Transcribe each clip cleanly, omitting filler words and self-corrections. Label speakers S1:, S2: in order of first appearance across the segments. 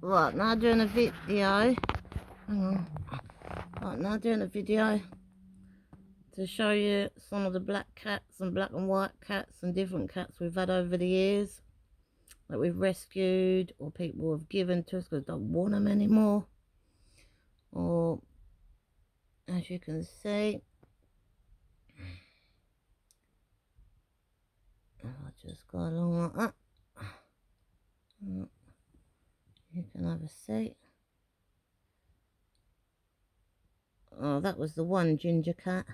S1: Right, now doing a video. Hang on. Right, now doing a video to show you some of the black cats and black and white cats and different cats we've had over the years that we've rescued or people have given to us because they don't want them anymore. Or, as you can see, if I just go along like that, you can have a seat. Oh, that was the one ginger cat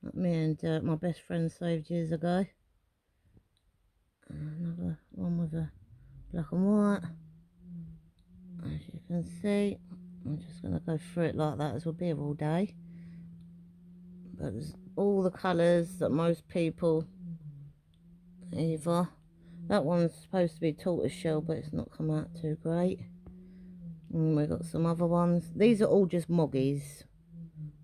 S1: that me and my best friend saved years ago. Another one with a black and white. As you can see, I'm just going to go through it like that as we'll be here all day. But there's all the colours that most people either. That one's supposed to be tortoiseshell, but it's not come out too great. And we've got some other ones. These are all just moggies.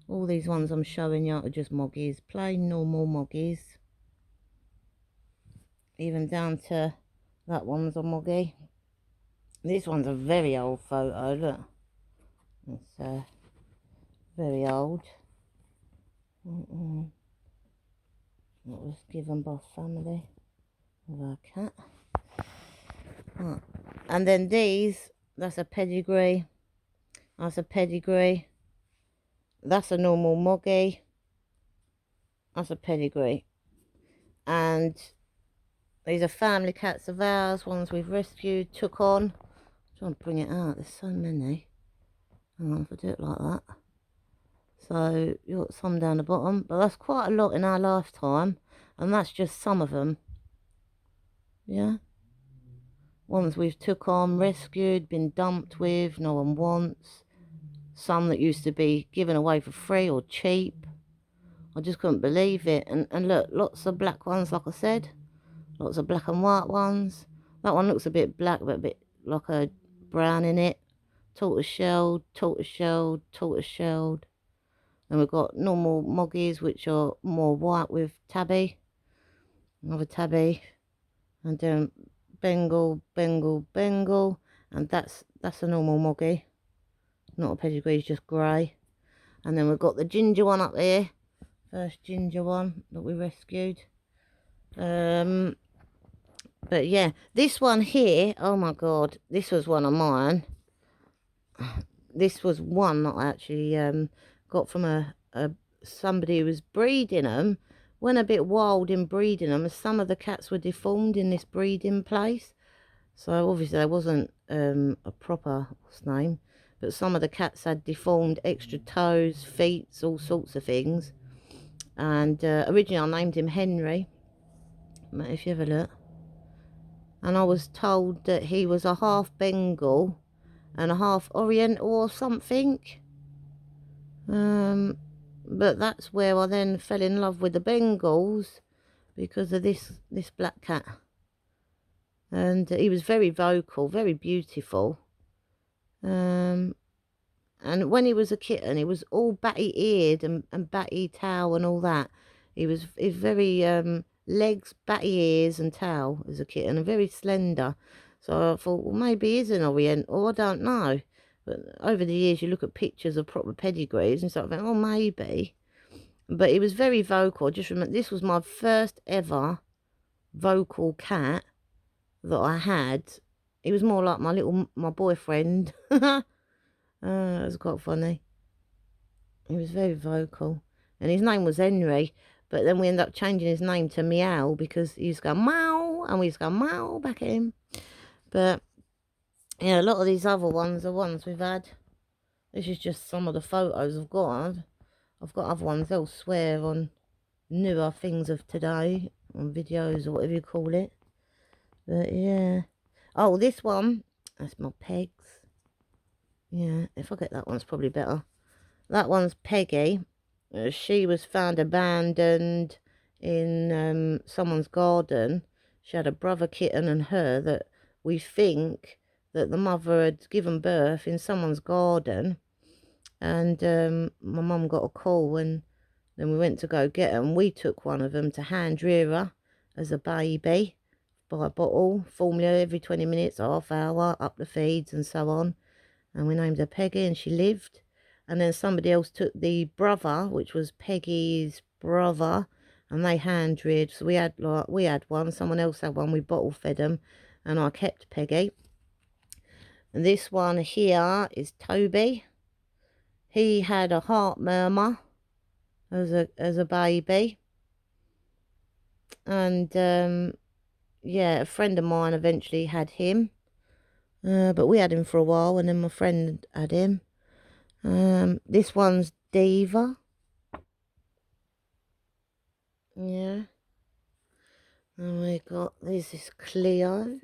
S1: All these ones I'm showing you are just moggies. Plain normal moggies. Even down to that one's a moggie. This one's a very old photo, look. It's very old. That was given by family of our cat. Right. And then these, that's a pedigree. That's a pedigree. That's a normal moggie. That's a pedigree. And these are family cats of ours, ones we've rescued, took on. I'm trying to bring it out, there's so many. Hang on, if I do it like that. So you've got some down the bottom, but that's quite a lot in our lifetime, and that's just some of them. Yeah, ones we've took on, rescued, been dumped with, no one wants. Some that used to be given away for free or cheap. I just couldn't believe it. And look, lots of black ones, like I said, lots of black and white ones. That one looks a bit black, but a bit like a brown in it. Tortoise-shelled, tortoise-shelled, tortoise-shelled. And we've got normal moggies, which are more white with tabby. Another tabby. And then Bengal, Bengal, Bengal. And that's a normal moggie. Not a pedigree, it's just grey. And then we've got the ginger one up here. First ginger one that we rescued. But yeah, this one here, oh my God, this was one of mine. This was one that I actually got from somebody who was breeding them. Went a bit wild in breeding them, as some of the cats were deformed in this breeding place. So obviously there wasn't a proper, what's the name, but some of the cats had deformed extra toes, feet, all sorts of things. And originally I named him Henry, if you have a look. And I was told that he was a half Bengal and a half Oriental or something. But that's where I then fell in love with the Bengals because of this black cat. And he was very vocal, very beautiful. And when he was a kitten, he was all batty-eared and batty-tail and all that. He was very legs, batty ears and tail as a kitten, and very slender. So I thought, well, maybe he's an Oriental, I don't know. But over the years, you look at pictures of proper pedigrees and start thinking, oh, maybe. But he was very vocal. I just remember, this was my first ever vocal cat that I had. He was more like my boyfriend. It was quite funny. He was very vocal. And his name was Henry. But then we ended up changing his name to Meow because he used to go meow and we used to go meow back at him. But yeah, a lot of these other ones are ones we've had. This is just some of the photos I've got. I've got other ones elsewhere on newer things of today, on videos or whatever you call it. But yeah. Oh, this one, that's my Pegs. Yeah, if I get that one's probably better. That one's Peggy. She was found abandoned in someone's garden. She had a brother kitten and her that we think that the mother had given birth in someone's garden. And my mum got a call and then we went to go get them. We took one of them to hand rear her as a baby by a bottle, formula every 20 minutes, half hour, up the feeds and so on. And we named her Peggy, and she lived. And then somebody else took the brother, which was Peggy's brother, and they hand reared. So we had one, someone else had one, we bottle fed them, and I kept Peggy. And this one here is Toby. He had a heart murmur as a baby. And yeah, a friend of mine eventually had him. But we had him for a while, and then my friend had him. This one's Diva. Yeah. And we got, this is Cleo.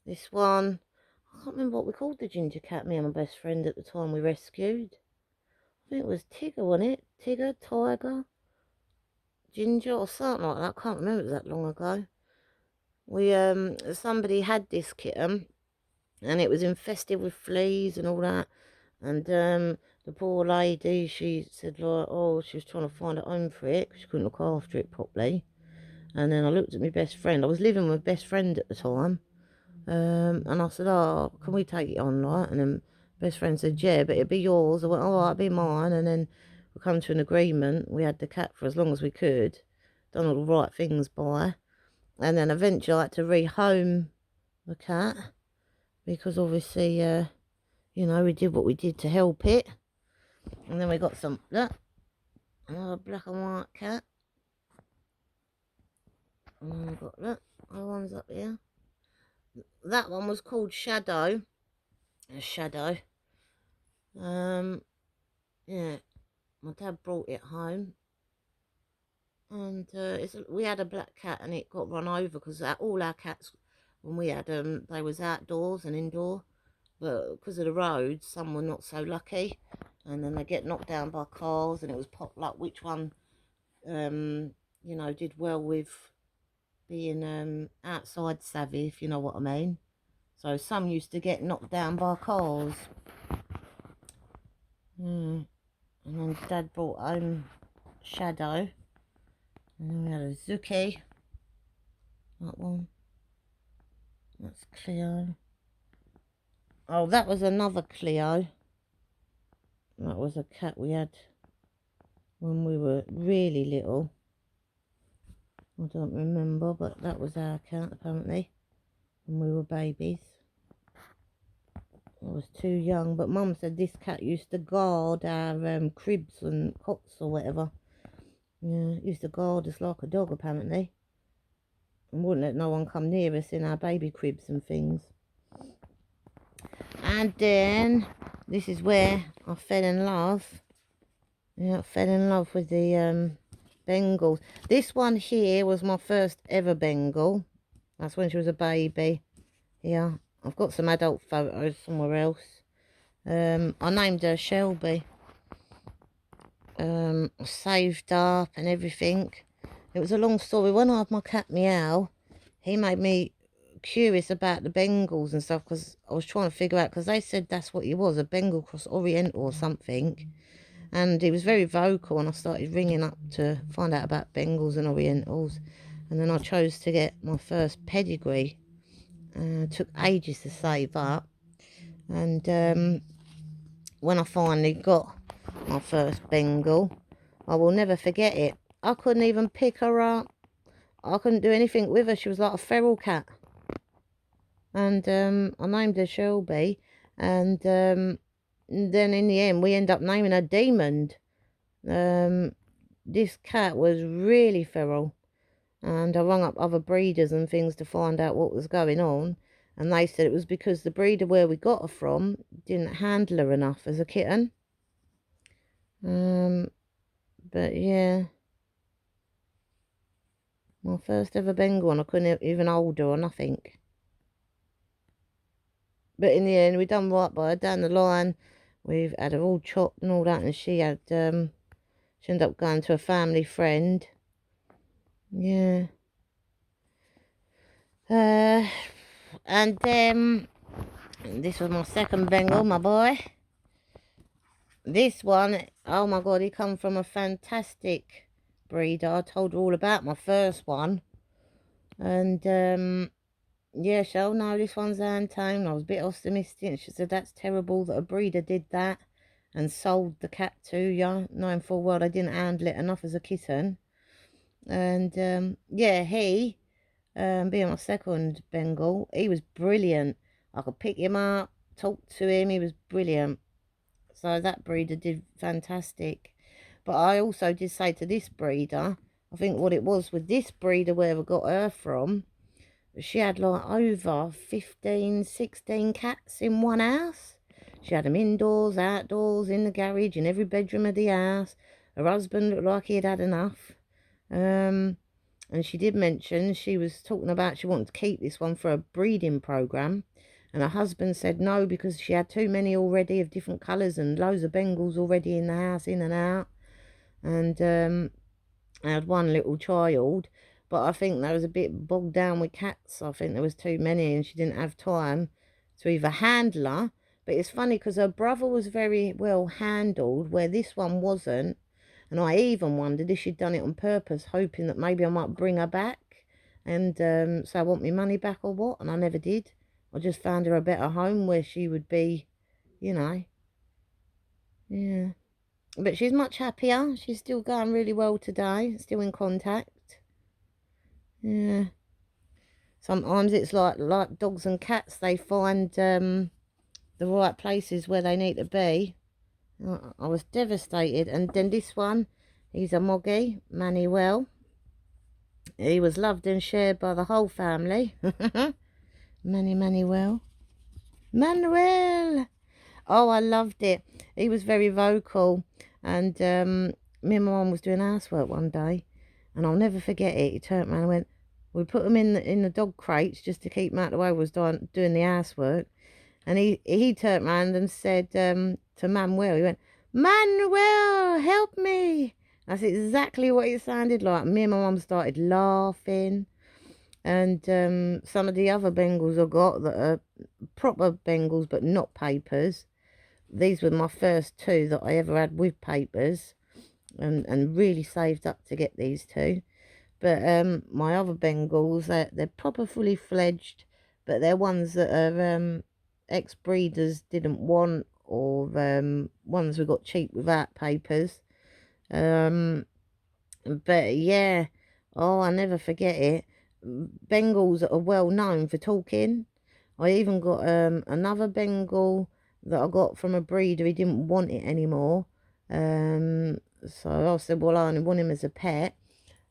S1: This one, I can't remember what we called the ginger cat, me and my best friend at the time we rescued. I think it was Tigger, wasn't it? Tigger, Tiger, Ginger, or something like that. I can't remember, it was that long ago. We, somebody had this kitten, and it was infested with fleas and all that. And the poor lady, she said, like, oh, she was trying to find a home for it because she couldn't look after it properly. And then I looked at my best friend. I was living with my best friend at the time. And I said, oh, can we take it on, like? And then best friend said, yeah, but it'd be yours. I went, all right, it'd be mine. And then we come to an agreement. We had the cat for as long as we could. Done all the right things by. And then eventually I had to rehome the cat. Because obviously, you know, we did what we did to help it. And then we got some, look, another black and white cat. And then we've got, look, other one's up here. That one was called Shadow. Shadow. Yeah, my dad brought it home. And we had a black cat, and it got run over because all our cats, when we had them, they was outdoors and indoor. But because of the roads, some were not so lucky. And then they get knocked down by cars, and it was pot luck which one, you know, did well with being outside savvy, if you know what I mean. So some used to get knocked down by cars. And then Dad brought home Shadow. And then we had a Zuki. That one. That's Cleo. Oh, that was another Cleo. That was a cat we had when we were really little. I don't remember, but that was our cat apparently when we were babies. I was too young, but Mum said this cat used to guard our cribs and cots or whatever. Yeah, it used to guard us like a dog apparently. And wouldn't let no one come near us in our baby cribs and things. And then this is where I fell in love. Yeah, I fell in love with the Bengals. This one here was my first ever Bengal. That's when she was a baby. Yeah, I've got some adult photos somewhere else. I named her Shelby. Saved up and everything. It was a long story. When I had my cat Meow, he made me curious about the Bengals and stuff because I was trying to figure out, because they said that's what he was, a Bengal cross Oriental or something. And he was very vocal, and I started ringing up to find out about Bengals and Orientals. And then I chose to get my first pedigree. Took ages to save up. And when I finally got my first Bengal, I will never forget it. I couldn't even pick her up. I couldn't do anything with her. She was like a feral cat. And I named her Shelby. And then in the end, we end up naming her Demon. This cat was really feral. And I rung up other breeders and things to find out what was going on. And they said it was because the breeder where we got her from didn't handle her enough as a kitten. But yeah, my first ever Bengal, and I couldn't even hold her or nothing. But in the end, we done right by her. Down the line, we've had her all chopped and all that, and she had she ended up going to a family friend. Yeah. And this was my second Bengal, my boy. This one, oh my God, he come from a fantastic breeder. I told her all about my first one. And yeah, she'll know this one's untamed. I was a bit optimistic. And she said, that's terrible that a breeder did that and sold the cat to you, knowing full well they didn't handle it enough as a kitten. And yeah, he, being my second Bengal, he was brilliant. I could pick him up, talk to him. He was brilliant. So that breeder did fantastic. But I also did say to this breeder, I think what it was with this breeder, where we got her from, she had like over 15, 16 cats in one house. She had them indoors, outdoors, in the garage, in every bedroom of the house. Her husband looked like he had had enough. And she did mention, she was talking about she wanted to keep this one for a breeding program. And her husband said no, because she had too many already of different colours and loads of Bengals already in the house, in and out. And I had one little child, but I think they was a bit bogged down with cats. I think there was too many and she didn't have time to either handle her. But it's funny because her brother was very well handled, where this one wasn't. And I even wondered if she'd done it on purpose, hoping that maybe I might bring her back and say I want my money back or what. And I never did. I just found her a better home where she would be, you know. Yeah. But she's much happier. She's still going really well today. Still in contact. Yeah. Sometimes it's like dogs and cats. They find the right places where they need to be. I was devastated. And then this one, he's a moggy, Manuel. He was loved and shared by the whole family. Manuel. Manuel! Oh, I loved it. He was very vocal. And me and my mum was doing housework one day. And I'll never forget it. He turned around and went, we put them in the dog crates just to keep them out of the way. Was doing the housework. And he turned around and said to Manuel, he went, Manuel, help me. That's exactly what it sounded like. Me and my mum started laughing. And some of the other Bengals I got that are proper Bengals but not papers. These were my first two that I ever had with papers. And really saved up to get these two. But my other Bengals, they're proper fully fledged, but they're ones that are ex-breeders didn't want, or ones we got cheap without papers. But yeah, oh, I never forget it. Bengals are well known for talking. I even got another Bengal that I got from a breeder. He didn't want it anymore. So I said, well, I only want him as a pet.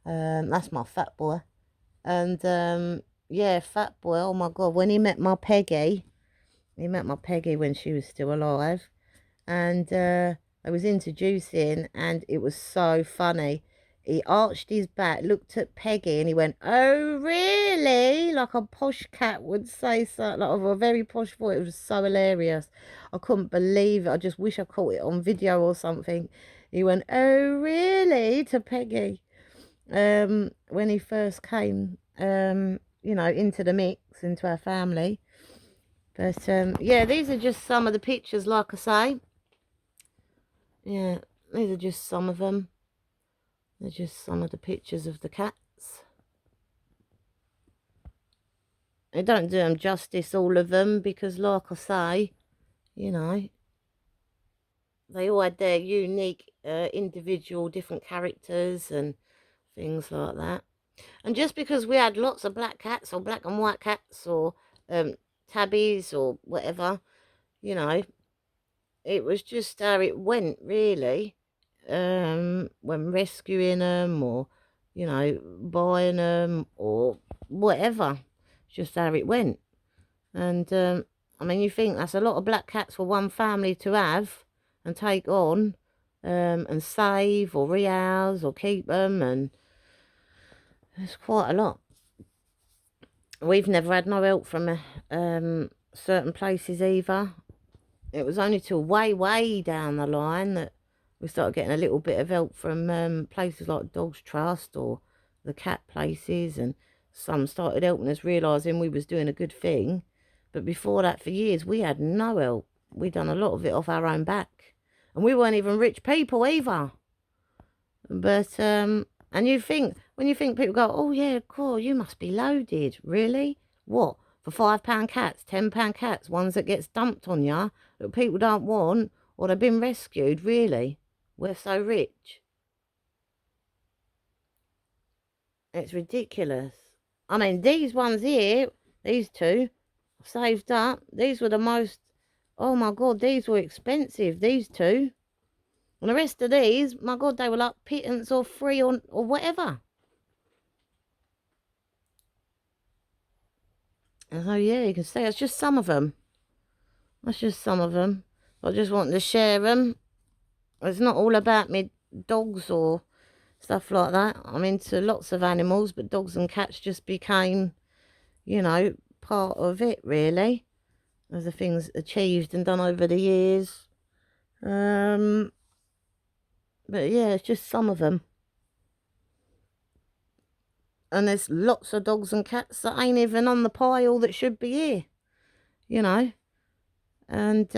S1: That's my fat boy. And yeah, fat boy, oh my God, when he met my Peggy when she was still alive. And I was introducing, and it was so funny. He arched his back, looked at Peggy, and he went, oh, really? Like a posh cat would say, so, like of a very posh voice. It was so hilarious. I couldn't believe it. I just wish I caught it on video or something. He went, oh, really? To Peggy. When he first came, you know, into the mix, into our family. But yeah, these are just some of the pictures, like I say. Yeah, these are just some of them. They're just some of the pictures of the cats. I don't do them justice, all of them, because like I say, you know, they all had their unique, individual, different characters and things like that. And just because we had lots of black cats or black and white cats or tabbies or whatever, you know, it was just how it went, really. When rescuing them or, you know, buying them or whatever. It's just how it went. And, I mean, you think that's a lot of black cats for one family to have and take on, and save or rehouse or keep them, and it's quite a lot. We've never had no help from certain places either. It was only till way, way down the line that we started getting a little bit of help from places like Dogs Trust or the cat places, and some started helping us, realising we was doing a good thing. But before that, for years, we had no help. We done a lot of it off our own back. And we weren't even rich people either. But, and you think, when you think people go, oh yeah, cool, you must be loaded. Really? What? For £5 cats, £10 cats, ones that gets dumped on you, that people don't want, or they've been rescued, really? We're so rich. It's ridiculous. I mean, these ones here, these two, saved up. These were the most, oh my God, these were expensive, these two. And the rest of these, my God, they were like pittance or free or whatever. And so, yeah, you can see it's just some of them. That's just some of them. I just wanted to share them. It's not all about me dogs or stuff like that. I'm into lots of animals, but dogs and cats just became, you know, part of it, really. As the things achieved and done over the years. But yeah, it's just some of them. And there's lots of dogs and cats that ain't even on the pile that should be here, you know. And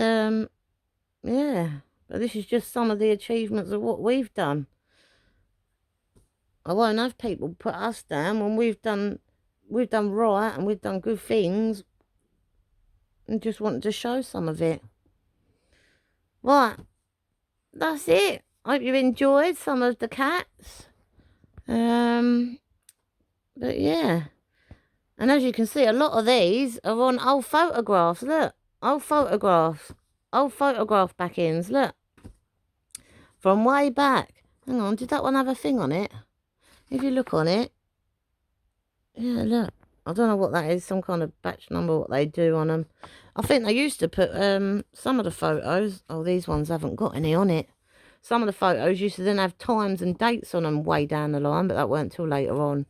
S1: yeah, but this is just some of the achievements of what we've done. I won't have people put us down when we've done right and we've done good things, and just wanted to show some of it. Right, that's it. I hope you enjoyed some of the cats. But yeah, and as you can see, a lot of these are on old photographs. Look, old photographs, old photograph back-ends. Look, from way back. Hang on, did that one have a thing on it? If you look on it, yeah, look. I don't know what that is, some kind of batch number, what they do on them. I think they used to put some of the photos, oh, these ones haven't got any on it. Some of the photos used to then have times and dates on them way down the line, but that weren't till later on.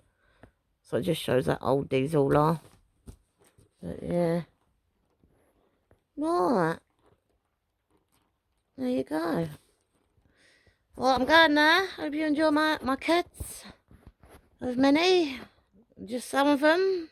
S1: So it just shows how old these all are. But yeah. Right. There you go. Well, I'm going now. Hope you enjoy my cats. There's many. Just some of them.